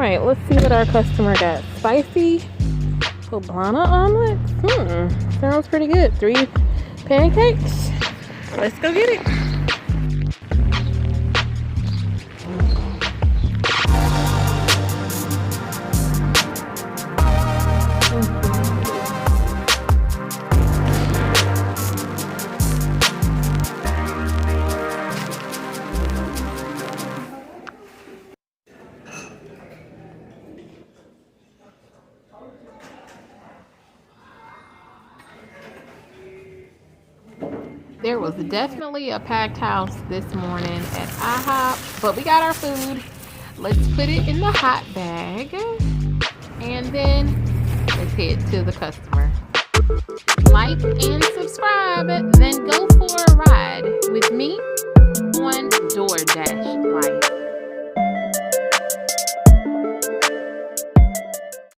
right, let's see what our customer got. Spicy poblano omelets. Sounds pretty good. 3 pancakes. Let's go get it. There was definitely a packed house this morning at IHOP, but we got our food. Let's put it in the hot bag, and then let's head to the customer. Like and subscribe, then go for a ride with me on DoorDash Life.